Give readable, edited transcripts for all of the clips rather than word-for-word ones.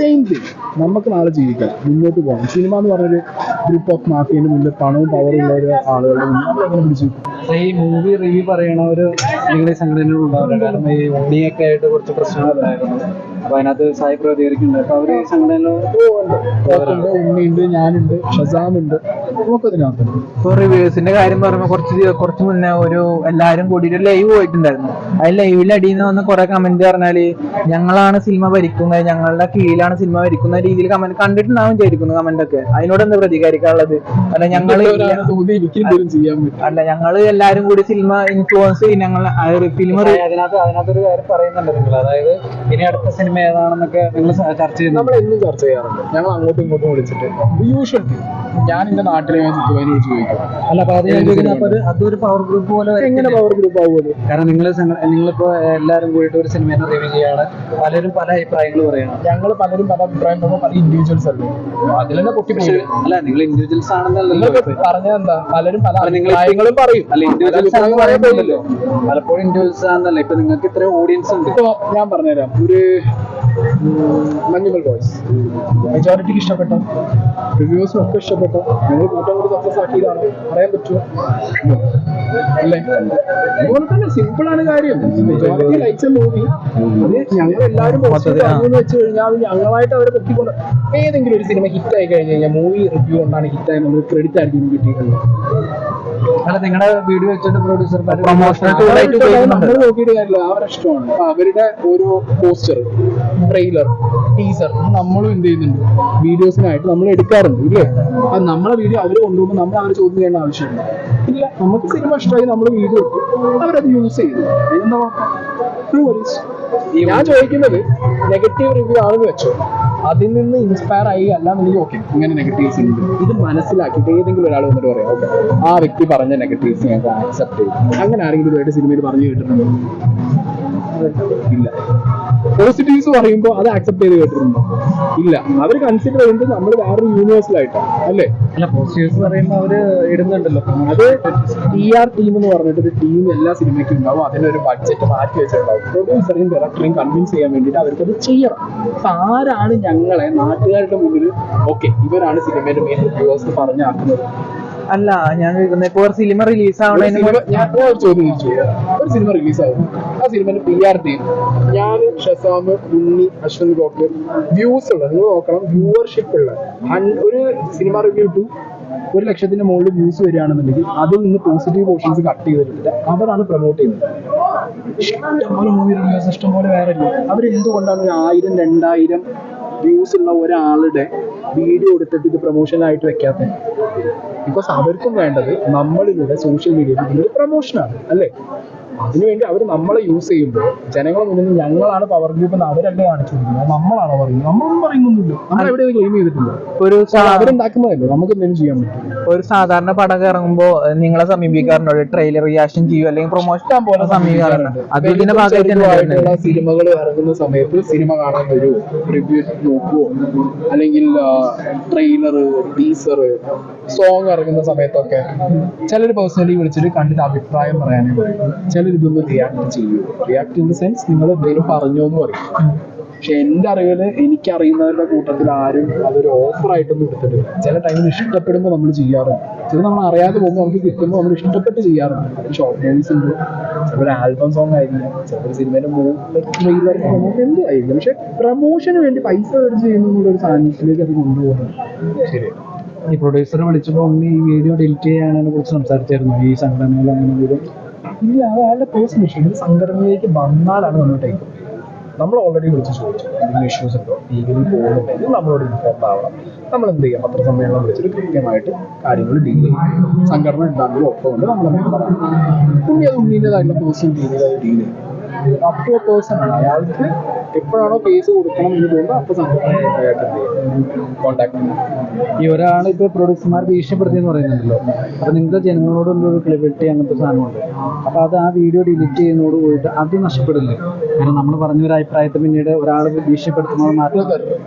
Same thing. നമുക്ക് നാളെ ജീവിക്കാം, മുന്നോട്ട് പോകണം. സിനിമ എന്ന് പറഞ്ഞൊരു ഗ്രൂപ്പ് ഓഫ് മാഫിയന്റെ മുന്നിൽ പണവും പവറുള്ള ഒരു ആളുകളുടെ മുന്നിൽ നമ്മളെങ്ങനെ പിടിച്ചു? ഈ മൂവി റിവ്യൂ പറയണവര് നിങ്ങളുടെ സംഘടനകൾ ഉണ്ടാവില്ല. കാരണം ഈ ഉണ്ണിയൊക്കെ ആയിട്ട് കുറച്ച് പ്രശ്നങ്ങളുണ്ടായിരുന്നു. അപ്പൊ അതിനകത്ത് സായി പ്രതികരിക്കുന്നുണ്ട്. അപ്പൊ അവര് ഈ സംഘടനയിലുണ്ട്, ഉണ്ണിയുണ്ട്, ഞാനുണ്ട്, ഷസാമുണ്ട്, നമുക്കതിനകത്ത്. ഇപ്പൊ റിവ്യൂസിന്റെ കാര്യം പറയുമ്പോ കുറച്ച് മുന്നേ ഒരു എല്ലാരും കൂടിയിട്ട് ലൈവ് പോയിട്ടുണ്ടായിരുന്നു. ആ ലൈവിൽ അടിയിൽ വന്ന് കുറെ കമന്റ് പറഞ്ഞാല് ഞങ്ങളാണ് സിനിമ ഭരിക്കുന്നത്, ഞങ്ങളുടെ കീഴിലാണ് സിനിമ ഭരിക്കുന്ന രീതിയിൽ കമന്റ് കണ്ടിട്ടുണ്ടാവും ചെയ്തിരിക്കുന്നു കമന്റ് ഒക്കെ. അതിനോട് എന്താ പ്രതികരിക്കാനുള്ളത്? അല്ല ഞങ്ങള് എല്ലാരും കൂടി സിനിമ ഇൻഫ്ലുവൻസ് ഞങ്ങൾ ഫിലിം അതിനകത്തൊരു കാര്യം പറയുന്നുണ്ട് നിങ്ങൾ, അതായത് ഇനി അടുത്ത സിനിമ ഏതാണെന്നൊക്കെ നിങ്ങൾ ചർച്ച ചെയ്യുന്നു. നമ്മൾ എന്നും ചർച്ച ചെയ്യാറുണ്ട്. ഞങ്ങൾ അങ്ങോട്ടും ഇങ്ങോട്ടും വിളിച്ചിട്ട് യൂഷ്വൽ ഞാൻ എന്റെ നാട്ടിലെ ചുറ്റുപാടിനെ വിളിച്ച് ചോദിക്കും. അല്ല, അപ്പൊ അതൊരു പവർ ഗ്രൂപ്പ് പോലെ. എങ്ങനെ പവർ ഗ്രൂപ്പ് ആവുമത്? കാരണം നിങ്ങളിപ്പോ എല്ലാവരും കൂടിയിട്ട് ഒരു സിനിമേനെ റിവ്യൂ ചെയ്യാണ്, പലരും പല അഭിപ്രായങ്ങൾ പറയണം. ഞങ്ങൾ പലരും പല അഭിപ്രായം പറയുമ്പോൾ പല ഇൻഡിവിജ്വൽസ് അല്ലേ, അതിലെന്നെ പൊട്ടിപ്പോയി. അല്ല, നിങ്ങൾ ഇൻഡിവിജ്വൽസ് ആണെന്നല്ലോ പറഞ്ഞാൽ എന്താ, പലരും പല അഭിപ്രായങ്ങളും പറയും. അല്ല, ഇൻഡിവിജ്വൽസ് പറയുന്നില്ലല്ലോ, പലപ്പോഴും ഇൻഡിവിജ്വൽസ് ആണെന്നല്ല. ഇപ്പൊ നിങ്ങൾക്ക് ഇത്ര ഓഡിയൻസ് ഉണ്ട്. ഇപ്പൊ ഞാൻ പറഞ്ഞുതരാം, ഒരു മഞ്ഞുമൽ ബോയ്സ് മെജോറിറ്റിക്ക് ഇഷ്ടപ്പെട്ടു, റിവ്യൂസും ഒക്കെ ഇഷ്ടപ്പെട്ടു. ഞങ്ങൾ കൂട്ടം കൂടി സക്സസ് ആക്കിയതാണ്, പറയാൻ പറ്റുമോ? അല്ലേ? അതുപോലെ തന്നെ സിമ്പിൾ ആണ് കാര്യം. മെജോറിറ്റി ലൈക്സ് മൂവി ഞങ്ങൾ എല്ലാവരും എന്ന് വെച്ച് കഴിഞ്ഞാൽ ഞങ്ങളായിട്ട് അവരെ പൊക്കിക്കൊണ്ട് ഏതെങ്കിലും ഒരു സിനിമ ഹിറ്റായി കഴിഞ്ഞ് കഴിഞ്ഞാൽ മൂവി റിവ്യൂ കൊണ്ടാണ് ഹിറ്റായി നമ്മൾ ക്രെഡിറ്റ് ആയിരിക്കും കിട്ടിയിട്ടുള്ളത്. അല്ല, നിങ്ങളുടെ വീഡിയോ വെച്ചിട്ട് പ്രൊഡ്യൂസർ നമ്മൾ നോക്കിയിട്ട് കാര്യമില്ല, അവരുടെ ഇഷ്ടമാണ്. അപ്പൊ അവരുടെ ഓരോ പോസ്റ്റർ, ട്രെയിലർ, ടീസർ നമ്മളും എന്ത് ചെയ്യുന്നുണ്ട്, വീഡിയോസിനായിട്ട് നമ്മൾ എടുക്കാറുണ്ട് ഇല്ലേ? അത് നമ്മളെ വീഡിയോ അവർ കൊണ്ടുപോകുമ്പോൾ നമ്മൾ അവരെ ചോദ്യം ചെയ്യേണ്ട ആവശ്യമില്ല. ഇല്ല, നമുക്ക് സിനിമ ഇഷ്ടമായി നമ്മൾ വീഡിയോ ഇട്ടു, അവരത് യൂസ് ചെയ്തു, അതിനെന്താ ഞാൻ ചോദിക്കുന്നത്. നെഗറ്റീവ് റിവ്യൂ ആണെന്ന് വെച്ചോ, അതിൽ നിന്ന് ഇൻസ്പയർ ആയി അല്ലാന്നുണ്ടെങ്കിൽ ഓക്കെ, ഇങ്ങനെ നെഗറ്റീവ്സ് ഉണ്ട്, ഇത് മനസ്സിലാക്കിയിട്ട് ഏതെങ്കിലും ഒരാൾ വന്നിട്ട് പറയാം ഓക്കെ ആ വ്യക്തി പറഞ്ഞ നെഗറ്റീവ്സ് ഞങ്ങൾക്ക് ആക്സെപ്റ്റ് ചെയ്യും. അങ്ങനെ ആരെങ്കിലും ഇതുമായിട്ട് സിനിമയിൽ പറഞ്ഞു കേട്ടിട്ടുണ്ടോ? ഇല്ല. പോസിറ്റീവ്സ് പറയുമ്പോൾ അത് ആക്സെപ്റ്റ് ചെയ്ത് കേട്ടിട്ടുണ്ടോ? ഇല്ല. അവർ കൺസിഡർ ചെയ്യുന്നത് നമ്മൾ വേറൊരു യൂണിവേഴ്സലായിട്ടാണ് അല്ലേ? അല്ല, പോസിറ്റീവ്സ് പറയുമ്പോൾ അവര് ഇടുന്നുണ്ടല്ലോ. അത് PR ടീം എന്ന് പറഞ്ഞിട്ട് ഒരു ടീം എല്ലാ സിനിമയ്ക്കും ഉണ്ടാവും. അതിനൊരു ബഡ്ജറ്റ് മാറ്റി വെച്ചിട്ടുണ്ടാവും. പ്രൊഡ്യൂസറേയും ഡയറക്ടറേയും കൺവിൻസ് ചെയ്യാൻ വേണ്ടിയിട്ട് അവർക്കത് ചെയ്യണം. അപ്പൊ ആരാണ് ഞങ്ങളെ നാട്ടുകാരുടെ മുന്നിൽ ഓക്കെ ഇവരാണ് സിനിമയുടെ മെയിൻ റിവ്യൂവേഴ്സ് പറഞ്ഞാക്കുന്നത്? അല്ല, ഞാൻ ചോദിക്കുന്നത് ഇപ്പൊ ഒരു സിനിമ റിലീസ് ആവണേ, ഞാൻ ഒരു ചോദ്യം ചോദിച്ചു. ഒരു സിനിമ റിലീസ് ആവും, ആ സിനിമയുടെ PR ടീം ഞാൻ, ഷസാം, ഉണ്ണി, അശ്വന്ത് ഗോക്കർ, വ്യൂസ് ഉള്ള, നിങ്ങൾ നോക്കണം, വ്യൂവർഷിപ്പ് ഉള്ള ഒരു സിനിമ റിവ്യൂ ടു 1,00,000 മുകളിൽ വ്യൂസ് വരികയാണെന്നുണ്ടെങ്കിൽ അതിൽ നിന്ന് പോസിറ്റീവ് പോർഷൻസ് കട്ട് ചെയ്തിട്ടുണ്ട് അവരാണ് പ്രൊമോട്ട് ചെയ്യുന്നത്. ഇഷ്ടംപോലെ മൂവി റിവ്യൂസ് ഇഷ്ടംപോലെ വേറെ ഇല്ല. അവരെന്തുകൊണ്ടാണ് ഒരു 1000, 2000 വ്യൂസ് ഉള്ള ഒരാളുടെ വീഡിയോ എടുത്തിട്ട് ഇത് പ്രൊമോഷനായിട്ട് വെക്കാത്തത്? ബിക്കോസ് അവർക്കും വേണ്ടത് നമ്മളിലൂടെ സോഷ്യൽ മീഡിയയിൽ ഇതിലൊരു പ്രൊമോഷനാണ് അല്ലേ? അതിനുവേണ്ടി അവർ നമ്മളെ യൂസ് ചെയ്യുമ്പോൾ ജനങ്ങളെ മുന്നിൽ ഞങ്ങളാണ് പവർ ഗ്രൂപ്പ് എന്ന് അവരല്ലേ കാണിച്ചു കൊടുക്കുന്നത്, നമ്മളാണോ പറയുന്നത്? നമ്മളൊന്നും പറയുന്നൊന്നുമില്ല, നമ്മൾ എവിടെ ക്ലെയിം ചെയ്തിട്ടില്ല. ഒരു അവരുണ്ടാക്കുന്നതല്ലേ, നമുക്ക് എന്തെങ്കിലും ചെയ്യാൻ പറ്റും. ഒരു സാധാരണ പടം ഇറങ്ങുമ്പോ നിങ്ങളെ സമീപിക്കാറുണ്ടോ? ട്രെയിലർ റിയാക്ഷൻ ചെയ്യും അല്ലെങ്കിൽ പ്രൊമോഷൻ പോലെ സമീപിക്കാറുണ്ട്? അത് ഇതിന്റെ ഭാഗമായിട്ട് സിനിമകൾ ഇറങ്ങുന്ന സമയത്ത് സിനിമ കാണാൻ വരുമോ, റിവ്യൂ നോക്കുവോ, അല്ലെങ്കിൽ ട്രെയിലർ, ടീസർ, സോങ് ഇറങ്ങുന്ന സമയത്തൊക്കെ ചിലർ പേഴ്സണലി വിളിച്ചിട്ട് കണ്ടിട്ട് അഭിപ്രായം പറയാനേ പറയും. ചിലർ ഇതൊന്ന് റിയാക്ട് ചെയ്യൂ. റിയാക്ട് ഇൻ ദ സെൻസ് നിങ്ങൾ എന്തെങ്കിലും പറഞ്ഞോ എന്ന് പറയും. പക്ഷെ എന്റെ അറിവില് എനിക്കറിയുന്നവരുടെ കൂട്ടത്തിൽ ആരും അതൊരു ഓഫറായിട്ടൊന്നും എടുത്തിട്ടില്ല. ചില ടൈമിൽ ഇഷ്ടപ്പെടുമ്പോൾ നമ്മൾ ചെയ്യാറുണ്ട്, ചില നമ്മൾ അറിയാതെ പോകുമ്പോൾ നമുക്ക് കിട്ടുമ്പോൾ നമ്മൾ ഇഷ്ടപ്പെട്ട് ചെയ്യാറുണ്ട്. ഷോർട്ട് മൂവീസ് ഉണ്ട്, ചിലപ്പോൾ ആൽബം സോങ് ആയിരിക്കും, ചിലപ്പോൾ സിനിമയുടെ ട്രെയിലർ എന്തും ആയിരിക്കും. പക്ഷെ പ്രൊമോഷന് വേണ്ടി പൈസ മേടിച്ച് ചെയ്യുന്നൊരു സാധനത്തിലേക്ക് അത് കൊണ്ടുപോകുന്നത് ശരി. ഈ പ്രൊഡ്യൂസർ വിളിച്ചപ്പോൾ ഉണ്ണി ഈ വീഡിയോ ഡിലീറ്റ് ചെയ്യാനതിനെ കുറിച്ച് സംസാരിച്ചായിരുന്നു. ഈ സംഘടനകൾ അങ്ങനെ വരും ഇല്ല, അത് അയാളുടെ പേഴ്സണൽ ഇഷ്യൂ. ഇത് സംഘടനയിലേക്ക് വന്നാലാണ് നമ്മൾ ടേക്ക് നമ്മൾ ഓൾറെഡി വിളിച്ച് ചോദിച്ചു എന്തെങ്കിലും ഇഷ്യൂസ് ഉണ്ടോ, ലീഗലി പോകുന്നുണ്ടെങ്കിൽ നമ്മളോട് ഇൻഫോം ആവണം. നമ്മൾ എന്ത് ചെയ്യാം, പത്രസമ്മേളനം വിളിച്ചിട്ട് കൃത്യമായിട്ട് കാര്യങ്ങൾ ഡീൽ ചെയ്യും. സംഘടന ഉണ്ടാകുമ്പോൾ ഒപ്പമുണ്ട് നമ്മൾ ഉണ്ണി അത് ഉണ്ണീൻ്റെതായിട്ടുള്ള പേഴ്സണൽ രീതിയിൽ അത് ഡീൽ ചെയ്യും. അപ് ടു എ പേഴ്സൺ ആണ്. അയാൾക്ക് എപ്പോഴാണോ കേസ് കൊടുക്കണം എന്ന് തോന്നുമ്പോൾ അപ്പോൾ സംഘടനയായിട്ട് കോൺടാക്ട് ചെയ്യും. ഈ ഒരാൾ ഇപ്പോൾ പ്രൊഡ്യൂസർമാർ ഭീഷണിപ്പെടുത്തിയെന്ന് പറയുന്നുണ്ടല്ലോ, അപ്പൊ നിങ്ങൾക്ക് ജനങ്ങളോടുള്ളൊരു ക്രെഡിബിലിറ്റി അങ്ങനത്തെ സാധനമുണ്ട്. അപ്പൊ അത് ആ വീഡിയോ ഡിലീറ്റ് ചെയ്യുന്നതോട് പോയിട്ട് അത് നഷ്ടപ്പെടില്ലേ? കാരണം നമ്മൾ പറഞ്ഞൊരു അഭിപ്രായത്തെ പിന്നീട് ഒരാൾ ഭീഷണിപ്പെടുത്തുന്നത് മാറ്റി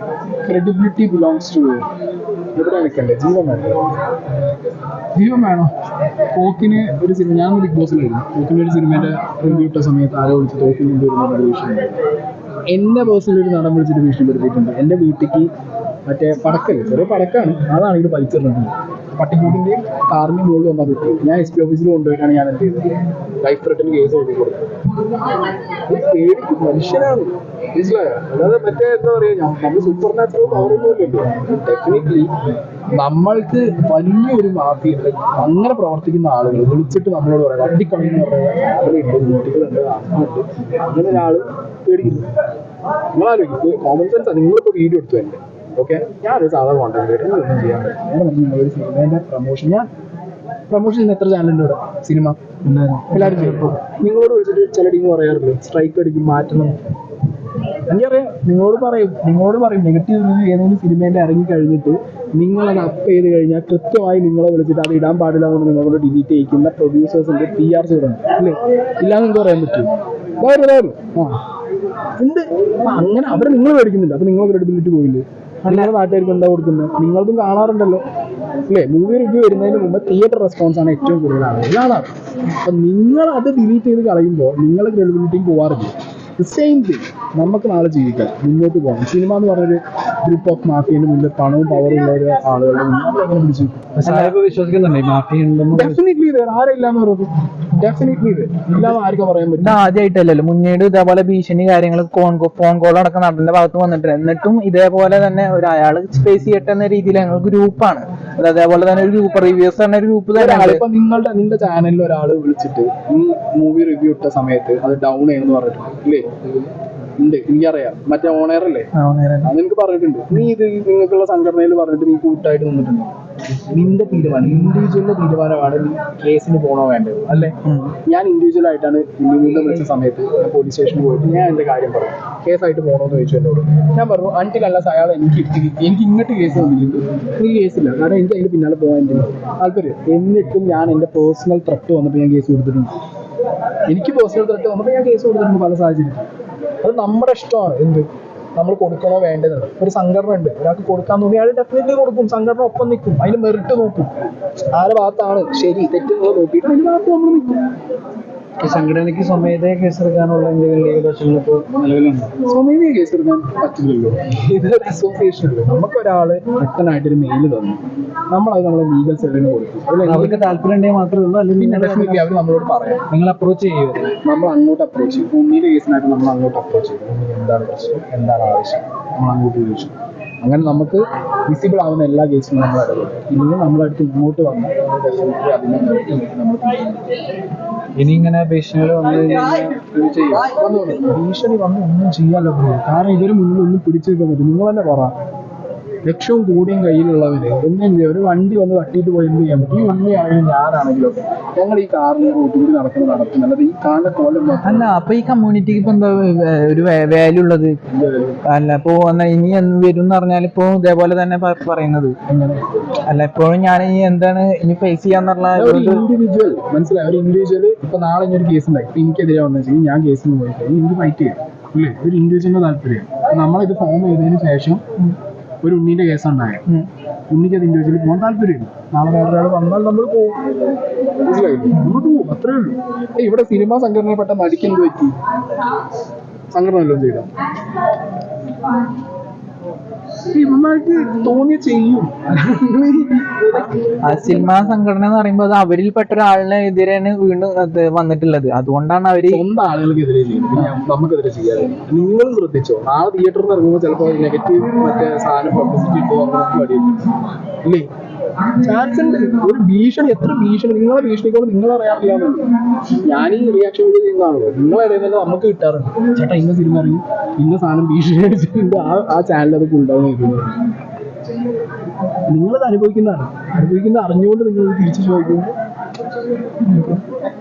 ക്രെഡിബിലിറ്റി ബിലോങ്സ് ടു ഇവിടെ നിൽക്കണ്ടേ? ജീവൻ വേണ്ടേ? ജീവൻ വേണോ? തോക്കിന് ഒരു സിനിമ, ഞാൻ ബിഗ് ബോസിലായിരുന്നു, തോക്കിന് ഒരു സിനിമേന്റെ റിവ്യൂ ഇട്ട സമയത്ത് ആരോ വിളിച്ച് തോക്കിന് കൊണ്ടുവരുന്ന വിഷയം എന്നെ പേഴ്സണലി ഒരു നടൻ വിളിച്ചിട്ട് ഭീഷണിപ്പെടുത്തിയിട്ടുണ്ട്. എൻ്റെ വീട്ടിലേക്ക് മറ്റേ പടക്കല്ലേ, ചെറിയ പടക്കാണ്, അതാണെങ്കിൽ വലിച്ചിട്ടുണ്ട്. പട്ടിക്കൂട്ടിൻ്റെയും കാറിൻ്റെ മുകളിൽ വന്നാൽ കിട്ടി. ഞാൻ SP ഓഫീസിൽ കൊണ്ടുപോയിട്ടാണ് ഞാൻ എന്ത് ചെയ്തത്, ലൈഫ് ത്രെട്ടന് കേസ് എഴുതി കൊടുത്തത്. പേടിക്കും, മനുഷ്യനാണ്, മനസ്സിലായോ? അല്ലാതെ മറ്റേ എന്താ പറയുക, നമ്മൾ സൂപ്പർ നാച്ചുറൽ പവറൊന്നും ഇല്ലല്ലോ. ഡെഫിനറ്റ്ലി നമ്മൾക്ക് വലിയൊരു മാഫിയുണ്ട്, അങ്ങനെ പ്രവർത്തിക്കുന്ന ആളുകൾ വിളിച്ചിട്ട് നമ്മളോട് പറയാം വട്ടിക്കളയെന്ന് പറയുന്നത് കുട്ടികളുണ്ട്, അമ്മയുണ്ട്, അങ്ങനെ ഒരാൾ പേടിക്കുന്നു. നിങ്ങളാലോചിക്കും, കോമൺ സെൻസ് ആണ്. നിങ്ങളിപ്പോൾ വീഡിയോ എടുത്തു എൻ്റെ, ഓക്കെ, ഞാനൊരു സാധാ കോണ്ടന്റ് ആയിട്ട് ഒന്നും ചെയ്യാൻ പറ്റും. ഞാൻ പറഞ്ഞു നിങ്ങളൊരു സിനിമേൻ്റെ പ്രൊമോഷൻ, ഞാൻ പ്രൊമോഷൻ ചെയ്യുന്ന എത്ര ചാനലുണ്ട് ഇവിടെ, സിനിമ എല്ലാവരും ചെയ്യുമ്പോൾ നിങ്ങളോട് വിളിച്ചിട്ട് ചില ടീം പറയാറില്ലേ സ്ട്രൈക്ക് അടിക്കും, മാറ്റണം. എനിക്കറിയാം, നിങ്ങളോട് പറയും നെഗറ്റീവ് റിവ്യൂ ഏതെങ്കിലും സിനിമേൻ്റെ ഇറങ്ങി കഴിഞ്ഞിട്ട് നിങ്ങളത് അപ്പ് ചെയ്ത് കഴിഞ്ഞാൽ കൃത്യമായി നിങ്ങളെ വിളിച്ചിട്ട് അത് ഇടാൻ പാടില്ല എന്ന് നിങ്ങളോട് ഡിലീറ്റ് ചെയ്യിക്കുന്ന പ്രൊഡ്യൂസേഴ്സിൻ്റെ PRs ഇവിടെ ഉണ്ട് അല്ലേ? ഇല്ലാന്ന് നിങ്ങൾക്ക് പറയാൻ പറ്റും. ഉണ്ട്. അങ്ങനെ അവരെ നിങ്ങൾ മേടിക്കുന്നുണ്ട്, അപ്പൊ നിങ്ങൾ ക്രെഡിബിലിറ്റി പോയില്ലേ? നിങ്ങളുടെ നാട്ടുകാർക്ക് എന്താ കൊടുക്കുന്നത്? നിങ്ങളതും കാണാറുണ്ടല്ലോ അല്ലേ? മൂവി റിവ്യൂ വരുന്നതിന് മുമ്പ് തിയേറ്റർ റെസ്പോൺസ് ആണ് ഏറ്റവും കൂടുതലാണ് കാണാറ്. അപ്പൊ നിങ്ങൾ അത് ഡിലീറ്റ് ചെയ്ത് കളയുമ്പോൾ നിങ്ങളുടെ ക്രെഡിബിലിറ്റിയും പോവാറില്ല. സെയിം തിങ് നമുക്ക് നാളെ ജീവിക്കാം, മുന്നോട്ട് പോകാം. സിനിമ എന്ന് പറഞ്ഞൊരു ഗ്രൂപ്പ് ഓഫ് മാഫിയന്റെ മുന്നിൽ പണവും പവറും ഉള്ള ഒരു ആളുകളുടെ മുന്നിൽ എങ്ങനെ പിടിച്ചു? വിശ്വസിക്കുന്നുണ്ട് മാഫിയ ഉണ്ടെന്ന്. ഡെഫിനറ്റ്ലി ഇത് ആരും ഇല്ലാന്ന് പറയുന്നത്, ഡെഫിനറ്റ്ലി ഇത് ഇല്ലാന്ന് ആർക്കും പറയാൻ പറ്റും. ഇത് ആദ്യമായിട്ടല്ലല്ലോ, മുന്നേട് ഇതേപോലെ ഭീഷണി കാര്യങ്ങൾ ഫോൺ കോൾ അടക്കം നടന്റെ ഭാഗത്ത് വന്നിട്ടുണ്ട്. എന്നിട്ടും ഇതേപോലെ തന്നെ അയാൾ സ്പേസ് ചെയ്യട്ടെ എന്ന രീതിയിൽ ഞങ്ങൾ ഗ്രൂപ്പാണ്. അതേപോലെ തന്നെ ഒരു ഗ്രൂപ്പ് റിവ്യൂസ് പറഞ്ഞ ഒരു ഗ്രൂപ്പ് തന്നെ. ഇപ്പൊ നിന്റെ ചാനലിൽ ഒരാൾ വിളിച്ചിട്ട് ഈ മൂവി റിവ്യൂ ഇട്ട സമയത്ത് അത് ഡൗൺ ചെയ്യുമെന്ന് പറഞ്ഞിട്ടുണ്ട് ഇല്ലേ? ഉണ്ട്, എനിക്കറിയാം. മറ്റേ ഓണർ അല്ലേ, അത് നിനക്ക് പറഞ്ഞിട്ടുണ്ട്. നീ ഇത് നിങ്ങൾക്കുള്ള സംഘടനയിൽ പറഞ്ഞിട്ട് നീ കൂട്ടായിട്ട് നിന്നിട്ടുണ്ട്. നിന്റെ തീരുമാനം, ഇൻഡിവിജ്വലിന്റെ തീരുമാനമാണ് നീ കേസിന് പോകണോ വേണ്ടത് അല്ലേ? ഞാൻ ഇൻഡിവിജ്വൽ ആയിട്ടാണ് ഇൻഡിവിജ്വലിനെ വിളിച്ച സമയത്ത് ഞാൻ പോലീസ് സ്റ്റേഷനിൽ പോയിട്ട് ഞാൻ എന്റെ കാര്യം പറഞ്ഞു, കേസായിട്ട് പോകണമെന്ന് ചോദിച്ചു എന്നോട്. ഞാൻ പറഞ്ഞു അൺടിൽ അല്ലാതെ അയാൾ എനിക്ക് ഇങ്ങോട്ട് കേസ് വന്നിട്ടുണ്ട്, എനിക്ക് കേസില്ല, കാരണം എനിക്ക് അതിന്റെ പിന്നാലെ പോകാൻ താല്പര്യം. എന്നിട്ടും ഞാൻ എന്റെ പേഴ്സണൽ ത്രെട്ട് വന്നിട്ട് ഞാൻ കേസ് കൊടുത്തിട്ടുണ്ട്. എനിക്ക് പേഴ്സണൽ ത്രെട്ട് വന്നപ്പോൾ ഞാൻ കേസ് കൊടുത്തിട്ടുണ്ട് പല സാഹചര്യം. അത് നമ്മുടെ ഇഷ്ടമാണ്, എന്ത് നമ്മൾ കൊടുക്കണോ വേണ്ടത്. ഒരു സംഘടന ഉണ്ട്, ഒരാൾക്ക് കൊടുക്കാൻ തോന്നി അയാൾ ഡെഫിനറ്റ്ലി കൊടുക്കും. സംഘടന ഒപ്പം നിൽക്കും, അതിന് മെറിറ്റ് നോക്കും, ആരുടെ ഭാഗത്താണ് ശരി തെറ്റുകൾ നോക്കിയിട്ട് അതിന് ഭാഗത്ത് നമ്മൾ നിൽക്കും. ഈ സംഘടനയ്ക്ക് സ്വമേധയാ കേസെടുക്കാനുള്ള എന്തെങ്കിലും ലീഗദോഷങ്ങൾ ഇപ്പോൾ നിലവിലുണ്ട്? സ്വമേധയാ കേസെടുക്കാൻ പറ്റില്ലല്ലോ, ഇതൊരു അസോസിയേഷൻ അല്ലേ. നമുക്കൊരാള് വ്യക്തനായിട്ടൊരു മെയിൽ തന്നു, നമ്മളത് നമ്മളെ ലീഗൽ സെല്ലിന് കൊടുക്കും. അവർക്ക് താല്പര്യം ഉണ്ടെങ്കിൽ മാത്രമേ ഉള്ളൂ, അല്ലെങ്കിൽ ഡെഫിനറ്റ്ലി അവർ നമ്മളോട് പറയാം, നിങ്ങൾ അപ്രോച്ച് ചെയ്യുക. നമ്മൾ അങ്ങോട്ട് അപ്രോച്ച് ചെയ്യും. ഉണ്ണിയുടെ കേസിനായിട്ട് നമ്മൾ അങ്ങോട്ട് അപ്രോച്ച് ചെയ്യും. എന്താണ് പ്രശ്നം, എന്താണ് ആവശ്യം, നമ്മൾ അങ്ങോട്ട് ചോദിച്ചു. അങ്ങനെ നമുക്ക് വിസിബിൾ ആവുന്ന എല്ലാ കേസിലും നമ്മൾ ഇടപെടും. ഇല്ലെങ്കിൽ നമ്മളടുത്ത് ഇങ്ങോട്ട് വന്ന് ഡെഫിനറ്റ്ലി അതിനെ നമ്മൾ ഇനി ഇങ്ങനെ ഭീഷണികൾ വന്നു കഴിഞ്ഞാൽ ഭീഷണി വന്ന് ഒന്നും ചെയ്യാല്ലോ. കാരണം ഇവര് മുന്നിൽ ഒന്നും പിടിച്ചു വെക്കാൻ പറ്റും. നിങ്ങൾ തന്നെ പറ, ലക്ഷവും കോടിയും കയ്യിലുള്ളവര് ഒന്നും ചെയ്യാം. ഒരു വണ്ടി വന്ന് തട്ടിയിട്ട് പോയി എന്ത് ചെയ്യാൻ പറ്റും? ഈ ഉണ്ണിയാണെങ്കിലും ഞാനാണെങ്കിലും ഞങ്ങൾ ഈ കാറിൽ റോട്ടിൽ നടക്കുന്ന അല്ലാതെ ഈ കാറിന്റെ കോലം അല്ല. അപ്പൊ ഈ കമ്മ്യൂണിറ്റിക്ക് ഇപ്പൊ എന്താ ഒരു വാല്യൂ ഉള്ളത്? അല്ല ഇപ്പൊ ഇനി എന്ന് വരും എന്ന് പറഞ്ഞാൽ ഇപ്പൊ ഇതേപോലെ തന്നെ പറയുന്നത് അല്ല. ഇപ്പോഴും ഞാൻ ഈ എന്താണ് ഇനി ഫേസ് ചെയ്യാന്ന് പറഞ്ഞാൽ ഒരു ഇൻഡിവിജ്വൽ, മനസ്സിലായി? ഒരു ഇൻഡിവിജ്വൽ ഇപ്പൊ നാളെ ഇനി ഒരു കേസ് ഉണ്ടായി, ഇപ്പൊ എനിക്കെതിരെ വന്നു വെച്ചാൽ ഞാൻ കേസിന് പോയി കഴിഞ്ഞാൽ എനിക്ക് ഫൈറ്റ് ചെയ്യാം അല്ലേ? ഒരു ഇൻഡിവിജ്വലിന്റെ താല്പര്യം. നമ്മളിത് ഫോം ചെയ്തതിന് ശേഷം ഒരു ഉണ്ണീന്റെ കേസുണ്ടായ ഉണ്ണിക്ക് അത് ഇൻഡിവിജ്വലിൽ പോകാൻ താല്പര്യമില്ല. നാളെ വേറൊരാൾ വന്നാൽ നമ്മൾ പോകും, മനസ്സിലായില്ലേ? നമ്മൾ പോകും, അത്രേ ഉള്ളൂ. ഇവിടെ സിനിമാ സംഘടനയിൽപ്പെട്ട നടിക്ക് എന്ത് പറ്റി? സംഘടന വല്ലതും ചെയ്താൽ ഇവന്മാർക്ക് തോന്നി ചെയ്യും. ആ സിനിമാ സംഘടന എന്ന് പറയുമ്പോൾ അത് അവരിൽപ്പെട്ട ഒരാളിനെ എതിരെയാണ് വീണ്ടും അത് വന്നിട്ടുള്ളത്. അതുകൊണ്ടാണ് അവര് സ്വന്തം ആളുകൾക്കെതിരെ ചെയ്യുന്നത്, നമുക്കെതിരെ ചെയ്യാതെ. നിങ്ങൾ ശ്രദ്ധിച്ചോ, നാളെ തിയേറ്ററിൽ നിന്ന് ഇറങ്ങുമ്പോൾ ചിലപ്പോൾ നെഗറ്റീവ് മറ്റേ സാധനം പബ്ലിസിറ്റി ഇട്ടോ അങ്ങനെ വടിയില്ല ഇല്ലേ? ചാൻസ് ഉണ്ട്. ഒരു ഭീഷണി, എത്ര ഭീഷണി, നിങ്ങളെ ഭീഷണിക്കോട് നിങ്ങളറിയാറില്ലാന്നുള്ളൂ. ഞാൻ ഈ റിയാക്ഷൻ വീഡിയോ ചെയ്യുന്നതാണല്ലോ, നിങ്ങളിടയിൽ തന്നെ നമുക്ക് കിട്ടാറുണ്ട്. ചേട്ടാ ഇന്ന സിനിമ ഇറങ്ങി ഇന്ന സാധനം ഭീഷണി അടിച്ചിട്ടുണ്ട്, ആ ചാനൽ അത് ഉണ്ടാവുന്ന കേൾക്കുന്നത്. നിങ്ങളത് അനുഭവിക്കുന്ന അറിഞ്ഞുകൊണ്ട് നിങ്ങൾ തിരിച്ചു ചോദിക്കുമ്പോൾ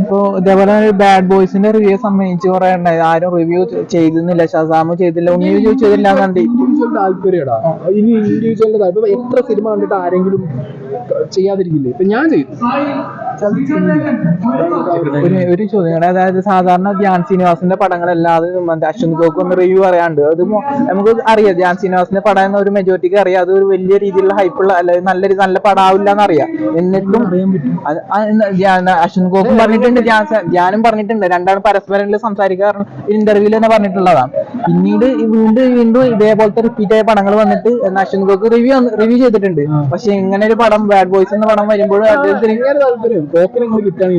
ഇപ്പൊ ഇതേപോലെ ബാഡ് ബോയ്സിന്റെ റിവ്യൂ സംബന്ധിച്ച് കുറെ ഉണ്ടായി. ആരും റിവ്യൂ ചെയ്തിരുന്നില്ല, ഷസാമ് ചെയ്തില്ല, ഉണ്ണി ചെയ്തില്ല. ഇൻഡിവിജ്വൽ താല്പര്യടാ, ഇനി ഇൻഡിവിജ്വലിന്റെ താല്പര്യം. എത്ര സിനിമ കണ്ടിട്ട് ആരെങ്കിലും ചെയ്യാതിരിക്കില്ലേ? ഇപ്പൊ ഞാൻ ചെയ്തു. ഒരു ചോദ്യം, അതായത് സാധാരണ ധ്യാൻ ശ്രീനിവാസിന്റെ പടങ്ങളല്ലാതെ അശ്വന്ത് ഗോക്ക് ഒന്ന് റിവ്യൂ പറയാണ്ട് അത് നമുക്ക് അറിയാം. ധ്യാൻ ശ്രീനിവാസിന്റെ പടം എന്ന ഒരു മെജോറിറ്റിക്ക് അറിയാം അത് ഒരു വലിയ രീതിയിലുള്ള ഹൈപ്പുള്ള അല്ലെങ്കിൽ നല്ല പടാവില്ല എന്നറിയാം. എന്നിട്ടും അശ്വന്ത് ഗോക്കും പറഞ്ഞിട്ടുണ്ട്, ധ്യാനും പറഞ്ഞിട്ടുണ്ട്, രണ്ടാണ് പരസ്പരം സംസാരിക്കാറ് ഇന്റർവ്യൂല് തന്നെ പറഞ്ഞിട്ടുള്ളതാണ്. പിന്നീട് വീണ്ടും ഇതേപോലത്തെ റിപ്പീറ്റ് ആയ പടങ്ങൾ വന്നിട്ട് അശ്വന്ത് ഗോക്ക് റിവ്യൂ ചെയ്തിട്ടുണ്ട്. പക്ഷെ ഇങ്ങനെ ഒരു പടം ബാഡ് ബോയ്സ് എന്ന പടം വരുമ്പോൾ അദ്ദേഹത്തിന് താല്പര്യം നിങ്ങൾ കിട്ടാൻ